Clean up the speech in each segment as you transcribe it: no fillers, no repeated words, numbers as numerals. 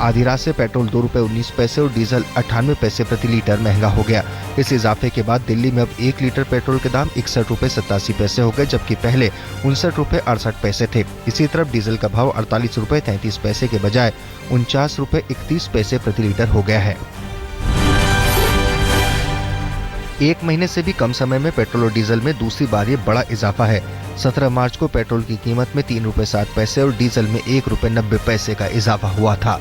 आधी रात से पेट्रोल 2 रुपए 19 पैसे और डीजल 98 पैसे प्रति लीटर महंगा हो गया। इस इजाफे के बाद दिल्ली में अब 1 लीटर पेट्रोल के दाम 61 रुपए 87 पैसे हो गए, जबकि पहले 59 रुपए 68 पैसे थे। इसी तरफ डीजल का भाव 48 रुपए 33 पैसे के बजाय 49 रुपए 31 पैसे प्रति लीटर हो गया है। एक महीने से भी कम समय में पेट्रोल और डीजल में दूसरी बार ये बड़ा इजाफा है। 17 मार्च को पेट्रोल की कीमत में 3 रुपए 7 पैसे और डीजल में 1 रुपए 90 पैसे का इजाफा हुआ था।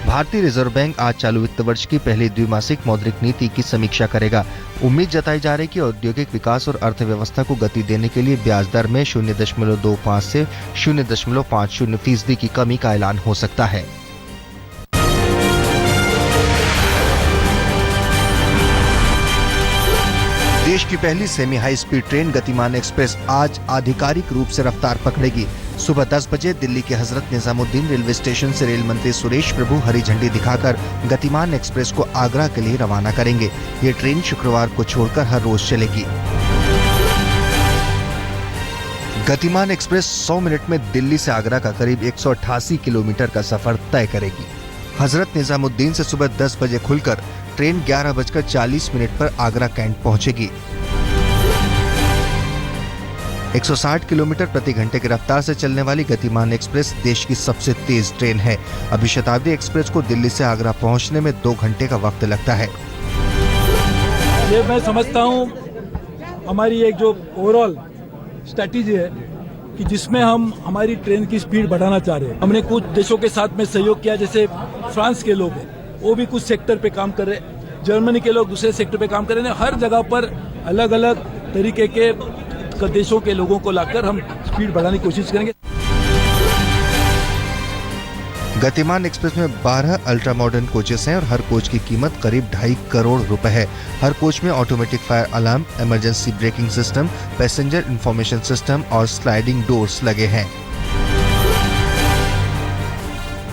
भारतीय रिजर्व बैंक आज चालू वित्त वर्ष की पहली द्विमासिक मौद्रिक नीति की समीक्षा करेगा। उम्मीद जताई जा रही है कि औद्योगिक विकास और अर्थव्यवस्था को गति देने के लिए ब्याज दर में 0.25 से 0.50% की कमी का ऐलान हो सकता है। देश की पहली सेमी हाई स्पीड ट्रेन गतिमान एक्सप्रेस आज आधिकारिक रूप से रफ्तार पकड़ेगी। सुबह 10 बजे दिल्ली के हजरत निजामुद्दीन रेलवे स्टेशन से रेल मंत्री सुरेश प्रभु हरी झंडी दिखाकर गतिमान एक्सप्रेस को आगरा के लिए रवाना करेंगे। ये ट्रेन शुक्रवार को छोड़कर हर रोज चलेगी। गतिमान एक्सप्रेस 100 मिनट में दिल्ली से आगरा का करीब 188 किलोमीटर का सफर तय करेगी। हजरत निजामुद्दीन से सुबह 10 बजे खुलकर ट्रेन 11:40 पर आगरा कैंट पहुंचेगी। 160 किलोमीटर प्रति घंटे की रफ्तार से चलने वाली गतिमान एक्सप्रेस देश की सबसे तेज ट्रेन है। अभी शताब्दी एक्सप्रेस को दिल्ली से आगरा पहुंचने में 2 घंटे का वक्त लगता है। ये मैं समझता हूँ हमारी एक जो ओवरऑल स्ट्रैटेजी है कि जिसमें हम हमारी ट्रेन की स्पीड बढ़ाना चाह रहे हैं। हमने कुछ देशों के साथ में सहयोग किया, जैसे फ्रांस के लोग हैं वो भी कुछ सेक्टर पे काम कर रहे हैं, जर्मनी के लोग दूसरे सेक्टर पे काम कर रहे हैं। हर जगह पर अलग अलग तरीके के देशों के लोगों को लाकर हम स्पीड बढ़ाने की कोशिश करेंगे। गतिमान एक्सप्रेस में 12 अल्ट्रा मॉडर्न कोचेस हैं और हर कोच की कीमत करीब 2.5 करोड़ रुपए है। हर कोच में automatic fire alarm, emergency braking system, passenger information system और स्लाइडिंग डोर्स लगे हैं।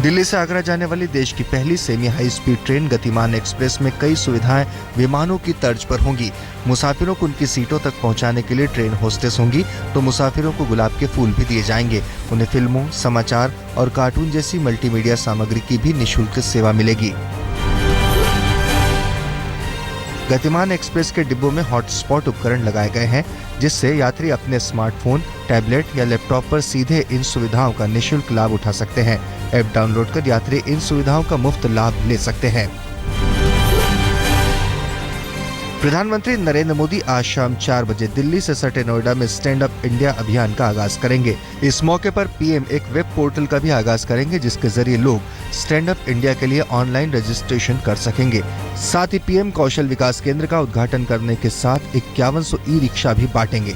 दिल्ली से आगरा जाने वाली देश की पहली सेमी हाई स्पीड ट्रेन गतिमान एक्सप्रेस में कई सुविधाएं विमानों की तर्ज पर होंगी। मुसाफिरों को उनकी सीटों तक पहुंचाने के लिए ट्रेन होस्टेस होंगी, तो मुसाफिरों को गुलाब के फूल भी दिए जाएंगे। उन्हें फिल्मों, समाचार और कार्टून जैसी मल्टीमीडिया सामग्री की भी निःशुल्क सेवा मिलेगी। गतिमान एक्सप्रेस के डिब्बों में हॉटस्पॉट उपकरण लगाए गए हैं, जिससे यात्री अपने स्मार्टफोन, टैबलेट या लैपटॉप पर सीधे इन सुविधाओं का निःशुल्क लाभ उठा सकते हैं। ऐप डाउनलोड कर यात्री इन सुविधाओं का मुफ्त लाभ ले सकते हैं। प्रधानमंत्री नरेंद्र मोदी आज शाम 4 बजे दिल्ली से सटे नोएडा में स्टैंड अप इंडिया अभियान का आगाज करेंगे। इस मौके पर पीएम एक वेब पोर्टल का भी आगाज करेंगे, जिसके जरिए लोग स्टैंड अप इंडिया के लिए ऑनलाइन रजिस्ट्रेशन कर सकेंगे। साथ ही पीएम कौशल विकास केंद्र का उद्घाटन करने के साथ 5100 ई रिक्शा भी बांटेंगे।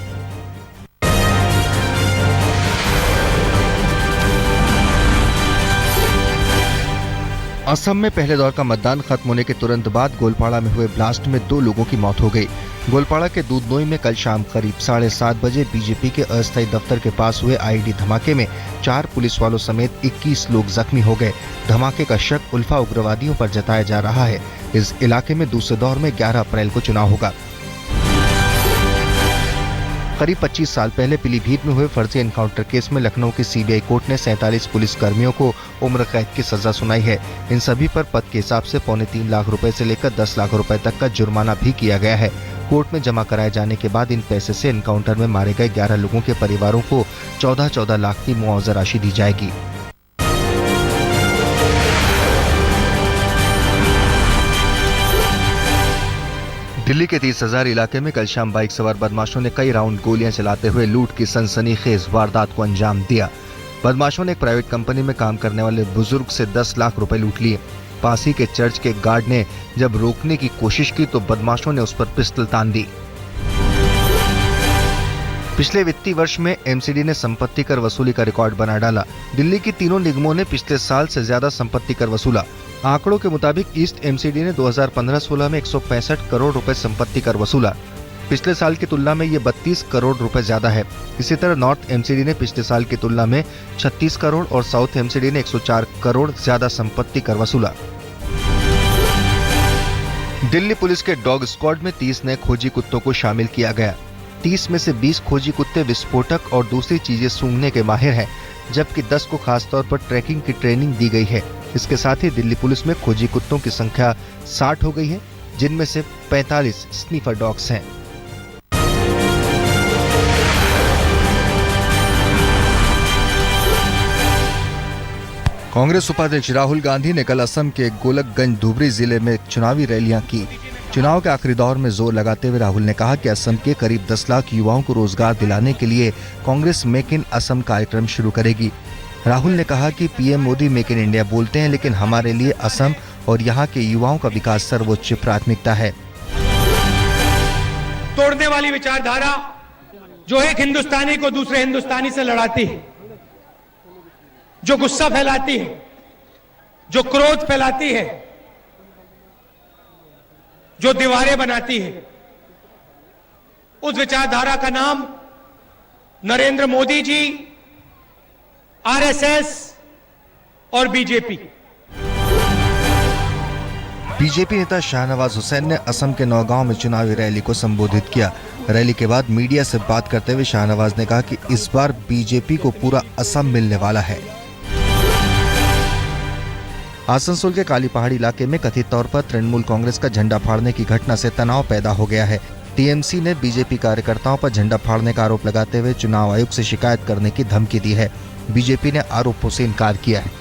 असम में पहले दौर का मतदान खत्म होने के तुरंत बाद गोलपाड़ा में हुए ब्लास्ट में 2 लोगों की मौत हो गई। गोलपाड़ा के दूधनोई में कल शाम करीब 7:30 बजे बीजेपी के अस्थायी दफ्तर के पास हुए आईईडी धमाके में 4 पुलिस वालों समेत 21 लोग जख्मी हो गए। धमाके का शक उल्फा उग्रवादियों पर जताया जा रहा है। इस इलाके में दूसरे दौर में 11 अप्रैल को चुनाव होगा। करीब 25 साल पहले पीलीभीत में हुए फर्जी एनकाउंटर केस में लखनऊ की सीबीआई कोर्ट ने 47 पुलिस कर्मियों को उम्र कैद की सजा सुनाई है। इन सभी पर पद के हिसाब से 3.25 लाख रुपए से लेकर 10 लाख रुपए तक का जुर्माना भी किया गया है। कोर्ट में जमा कराए जाने के बाद इन पैसे से एनकाउंटर में मारे गए 11 लोगों के परिवारों को 14-14 लाख की मुआवजा राशि दी जाएगी। दिल्ली के 30,000 इलाके में कल शाम बाइक सवार बदमाशों ने कई राउंड गोलियां चलाते हुए लूट की सनसनीखेज वारदात को अंजाम दिया। बदमाशों ने एक प्राइवेट कंपनी में काम करने वाले बुजुर्ग से 10 लाख रुपए लूट लिए। पास ही के चर्च के गार्ड ने जब रोकने की कोशिश की तो बदमाशों ने उस पर पिस्टल तान दी। पिछले वित्तीय वर्ष में एमसीडी ने संपत्ति कर वसूली का रिकॉर्ड बना डाला। दिल्ली की तीनों निगमों ने पिछले साल से ज्यादा संपत्ति कर वसूला। आंकड़ों के मुताबिक ईस्ट एमसीडी ने 2015-16 में 165 करोड़ रुपए संपत्ति कर वसूला। पिछले साल की तुलना में ये 32 करोड़ रुपए ज्यादा है। इसी तरह नॉर्थ एमसीडी ने पिछले साल की तुलना में 36 करोड़ और साउथ एमसीडी ने 104 करोड़ ज्यादा संपत्ति कर वसूला। दिल्ली पुलिस के डॉग स्क्वाड में 30 नए खोजी कुत्तों को शामिल किया गया। 30 में से 20 खोजी कुत्ते विस्फोटक और दूसरी चीजें सूंघने के माहिर हैं। जबकि 10 को खासतौर पर ट्रैकिंग की ट्रेनिंग दी गई है। इसके साथ ही दिल्ली पुलिस में खोजी कुत्तों की संख्या 60 हो गई है, जिनमें से 45 स्नीफर डॉग्स हैं। कांग्रेस उपाध्यक्ष राहुल गांधी ने कल असम के गोलकगंज धुबरी जिले में चुनावी रैलियां की। चुनाव के आखिरी दौर में जोर लगाते हुए राहुल ने कहा कि असम के करीब 10 लाख युवाओं को रोजगार दिलाने के लिए कांग्रेस मेक इन असम कार्यक्रम शुरू करेगी। राहुल ने कहा कि PM Modi make in India बोलते हैं, लेकिन हमारे लिए असम और यहाँ के युवाओं का विकास सर्वोच्च प्राथमिकता है। तोड़ने वाली विचारधारा जो एक हिंदुस्तानी को दूसरे हिंदुस्तानी से लड़ाती है, जो गुस्सा फैलाती है, जो क्रोध फैलाती है, जो दीवारें बनाती है, उस विचारधारा का नाम नरेंद्र मोदी जी, आरएसएस और बीजेपी। बीजेपी नेता शाहनवाज हुसैन ने असम के नौगांव में चुनावी रैली को संबोधित किया। रैली के बाद मीडिया से बात करते हुए शाहनवाज ने कहा कि इस बार बीजेपी को पूरा असम मिलने वाला है। आसनसोल के काली पहाड़ी इलाके में कथित तौर पर तृणमूल कांग्रेस का झंडा फाड़ने की घटना से तनाव पैदा हो गया है। टीएमसी ने बीजेपी कार्यकर्ताओं पर झंडा फाड़ने का आरोप लगाते हुए चुनाव आयोग से शिकायत करने की धमकी दी है। बीजेपी ने आरोपों से इनकार किया है।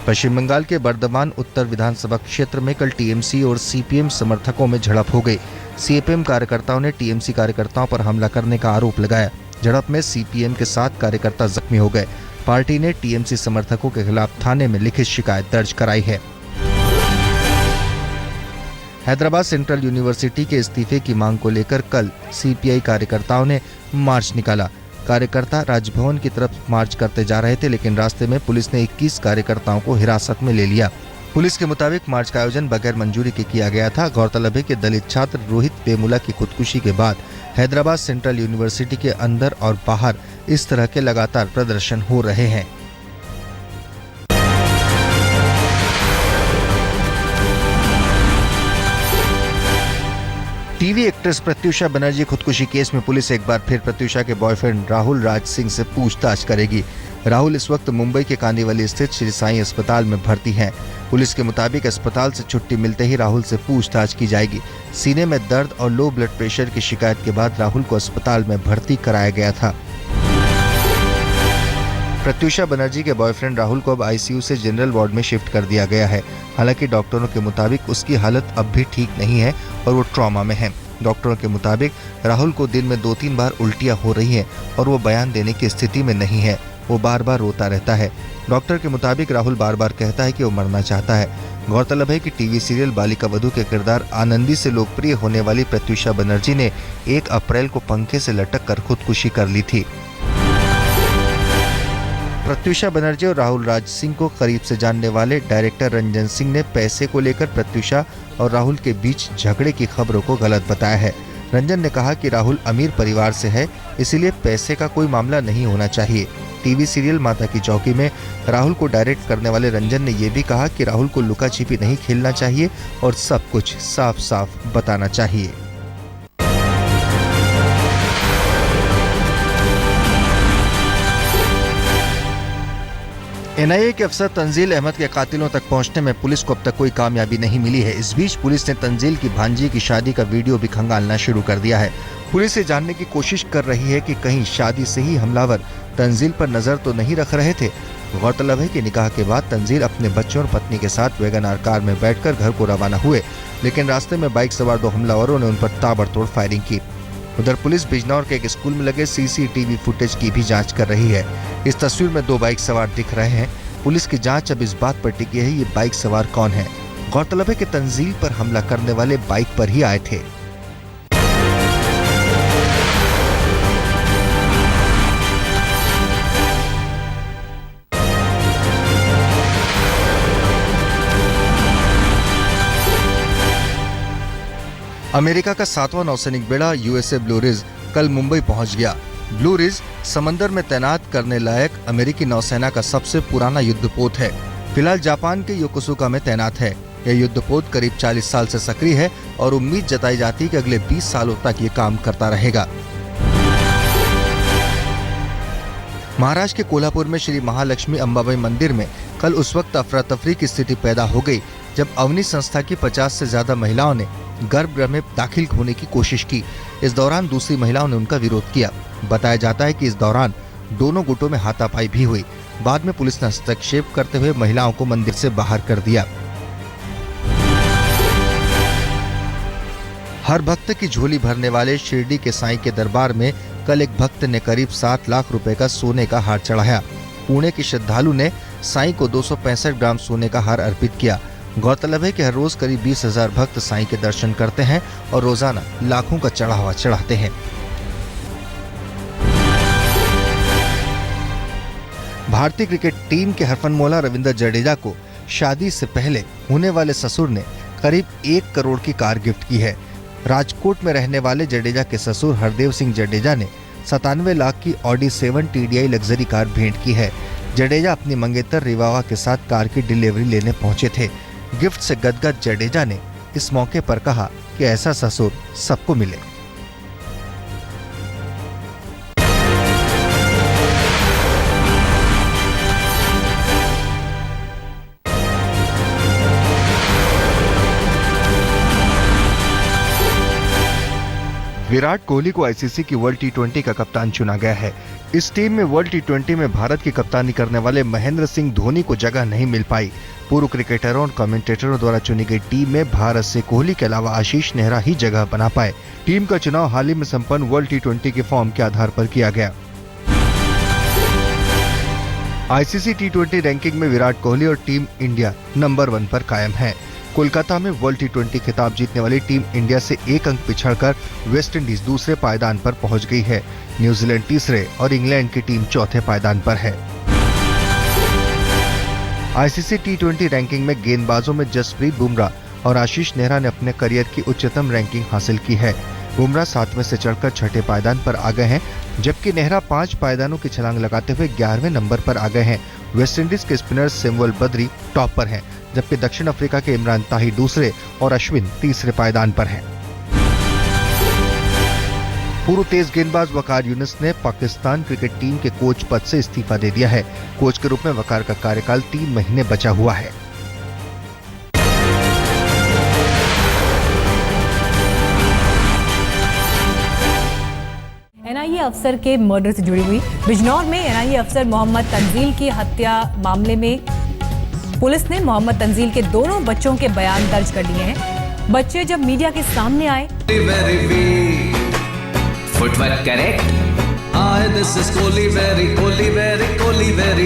पश्चिम बंगाल के बर्धमान उत्तर विधानसभा क्षेत्र में कल टीएमसी और सीपीएम समर्थकों में झड़प हो गई। सीपीएम कार्यकर्ताओं ने टीएमसी कार्यकर्ताओं पर हमला करने का आरोप लगाया। झड़प में सीपीएम के 7 कार्यकर्ता जख्मी हो गए। पार्टी ने टीएमसी समर्थकों के खिलाफ थाने में लिखित शिकायत दर्ज कराई है। हैदराबाद सेंट्रल यूनिवर्सिटी के इस्तीफे की मांग को लेकर कल सीपीआई कार्यकर्ताओं ने मार्च निकाला। कार्यकर्ता राजभवन की तरफ मार्च करते जा रहे थे, लेकिन रास्ते में पुलिस ने 21 कार्यकर्ताओं को हिरासत में ले लिया। पुलिस के मुताबिक मार्च का आयोजन बगैर मंजूरी के किया गया था। गौरतलब है कि दलित छात्र रोहित वेमुला की खुदकुशी के बाद हैदराबाद सेंट्रल यूनिवर्सिटी के अंदर और बाहर इस तरह के लगातार प्रदर्शन हो रहे हैं। टीवी एक्ट्रेस प्रत्यूषा बनर्जी खुदकुशी केस में पुलिस एक बार फिर प्रत्यूषा के बॉयफ्रेंड राहुल राज सिंह से पूछताछ करेगी। राहुल इस वक्त मुंबई के कांदिवली स्थित श्री साईं अस्पताल में भर्ती हैं। पुलिस के मुताबिक अस्पताल से छुट्टी मिलते ही राहुल से पूछताछ की जाएगी। सीने में दर्द और लो ब्लड प्रेशर की शिकायत के बाद राहुल को अस्पताल में भर्ती कराया गया था। प्रत्यूषा बनर्जी के बॉयफ्रेंड राहुल को अब आईसीयू से जनरल वार्ड में शिफ्ट कर दिया गया है। हालांकि डॉक्टरों के मुताबिक उसकी हालत अब भी ठीक नहीं है और वो ट्रॉमा में है। डॉक्टरों के मुताबिक राहुल को दिन में 2-3 बार उल्टियां हो रही हैं और वो बयान देने की स्थिति में नहीं है। वो बार बार रोता रहता है। डॉक्टर के मुताबिक राहुल बार बार कहता है कि वो मरना चाहता है। गौरतलब है कि टीवी सीरियल बालिका वधू के किरदार आनंदी से लोकप्रिय होने वाली प्रत्यूषा बनर्जी ने 1 अप्रैल को पंखे से लटक कर खुदकुशी कर ली थी। प्रत्यूषा बनर्जी और राहुल राज सिंह को करीब से जानने वाले डायरेक्टर रंजन सिंह ने पैसे को लेकर प्रत्यूषा और राहुल के बीच झगड़े की खबरों को गलत बताया है। रंजन ने कहा कि राहुल अमीर परिवार से है, इसीलिए पैसे का कोई मामला नहीं होना चाहिए। टीवी सीरियल माता की चौकी में राहुल को डायरेक्ट करने वाले रंजन ने यह भी कहा कि राहुल को लुका छिपी नहीं खेलना चाहिए और सब कुछ साफ साफ बताना चाहिए। एनआईए के अफसर तंजील अहमद के कातिलों तक पहुंचने में पुलिस को अब तक कोई कामयाबी नहीं मिली है। इस बीच पुलिस ने तंजील की भांजी की शादी का वीडियो भी खंगालना शुरू कर दिया है। पुलिस ये जानने की कोशिश कर रही है कि कहीं शादी से ही हमलावर तंजील पर नजर तो नहीं रख रहे थे। गौरतलब है कि निकाह के बाद तंजील अपने बच्चों और पत्नी के साथ वैगन कार में बैठकर घर को रवाना हुए, लेकिन रास्ते में बाइक सवार 2 हमलावरों ने उन पर ताबड़तोड़ फायरिंग की। उधर पुलिस बिजनौर के एक स्कूल में लगे सीसीटीवी फुटेज की भी जांच कर रही है। इस तस्वीर में 2 बाइक सवार दिख रहे हैं। पुलिस की जांच अब इस बात पर टिकी है ये बाइक सवार कौन है। गौरतलब है कि तंजील पर हमला करने वाले बाइक पर ही आए थे। अमेरिका का 7वां नौसैनिक बेड़ा यूएसए ब्लू रिज कल मुंबई पहुंच गया। ब्लू रिज समंदर में तैनात करने लायक अमेरिकी नौसेना का सबसे पुराना युद्धपोत है। फिलहाल जापान के योकोसुका में तैनात है। यह युद्धपोत करीब 40 साल से सक्रिय है और उम्मीद जताई जाती है कि अगले 20 सालों तक ये काम करता रहेगा। महाराष्ट्र के कोल्हापुर में श्री महालक्ष्मी अंबाबाई मंदिर में कल उस वक्त अफरा तफरी की स्थिति पैदा हो गई जब अवनी संस्था की 50 से ज्यादा महिलाओं ने गर्भगृह में दाखिल होने की कोशिश की। इस दौरान दूसरी महिलाओं ने उनका विरोध किया। बताया जाता है कि इस दौरान दोनों गुटों में हाथापाई भी हुई। बाद में पुलिस ने हस्तक्षेप करते हुए महिलाओं को मंदिर से बाहर कर दिया। हर भक्त की झोली भरने वाले शिरडी के साईं के दरबार में कल एक भक्त ने करीब 7 लाख रुपए का सोने का हार चढ़ाया। पुणे के श्रद्धालु ने साईं को 265 ग्राम सोने का हार अर्पित किया। गौरतलब है कि हर रोज करीब 20,000 भक्त साईं के दर्शन करते हैं और रोजाना लाखों का चढ़ावा चढ़ाते हैं। भारतीय क्रिकेट टीम के हरफनमौला रविंद्र जडेजा को शादी से पहले होने वाले ससुर ने करीब 1 करोड़ की कार गिफ्ट की है। राजकोट में रहने वाले जडेजा के ससुर हरदेव सिंह जडेजा ने 97 लाख की ऑडी 7 TDI लग्जरी कार भेंट की है। जडेजा अपनी मंगेतर रिवावा के साथ कार की डिलीवरी लेने पहुंचे थे। गिफ्ट से गदगद जडेजा ने इस मौके पर कहा कि ऐसा ससुर सबको मिले। विराट कोहली को आईसीसी की वर्ल्ड टी20 का कप्तान चुना गया है। इस टीम में वर्ल्ड टी20 में भारत की कप्तानी करने वाले महेंद्र सिंह धोनी को जगह नहीं मिल पाई। पूर्व क्रिकेटरों और कमेंटेटरों द्वारा चुनी गई टीम में भारत से कोहली के अलावा आशीष नेहरा ही जगह बना पाए। टीम का चुनाव हाल ही में संपन्न वर्ल्ड टी20 के फॉर्म के आधार पर किया गया। आईसीसी टी20 रैंकिंग में विराट कोहली और टीम इंडिया नंबर 1 पर कायम है। कोलकाता में वर्ल्ड टी20 खिताब जीतने वाली टीम इंडिया से 1 अंक पिछड़कर वेस्ट इंडीज दूसरे पायदान पर पहुंच गई है। न्यूजीलैंड तीसरे और इंग्लैंड की टीम चौथे पायदान पर है। आईसीसी टी20 रैंकिंग में गेंदबाजों में जसप्रीत बुमराह और आशीष नेहरा ने अपने करियर की उच्चतम रैंकिंग हासिल की है। बुमराह 7वें से चढ़कर 6ठे पायदान पर आ गए हैं, जबकि नेहरा 5 पायदानों की छलांग लगाते हुए 11वें नंबर पर आ गए हैं। वेस्टइंडीज के स्पिनर सैमुअल बद्री टॉप पर हैं, जबकि दक्षिण अफ्रीका के इमरान ताहिर दूसरे और अश्विन तीसरे पायदान पर हैं। पूर्व तेज गेंदबाज वकार यूनिस ने पाकिस्तान क्रिकेट टीम के कोच पद से इस्तीफा दे दिया है। कोच के रूप में वकार का कार्यकाल 3 महीने बचा हुआ है। एनआईए अफसर के मर्डर से जुड़ी हुई बिजनौर में एनआईए अफसर मोहम्मद तंजील की हत्या मामले में पुलिस ने मोहम्मद तंजील के दोनों बच्चों के बयान दर्ज कर लिए हैं। बच्चे जब मीडिया के सामने आए, Footwork correct. This is Kohli very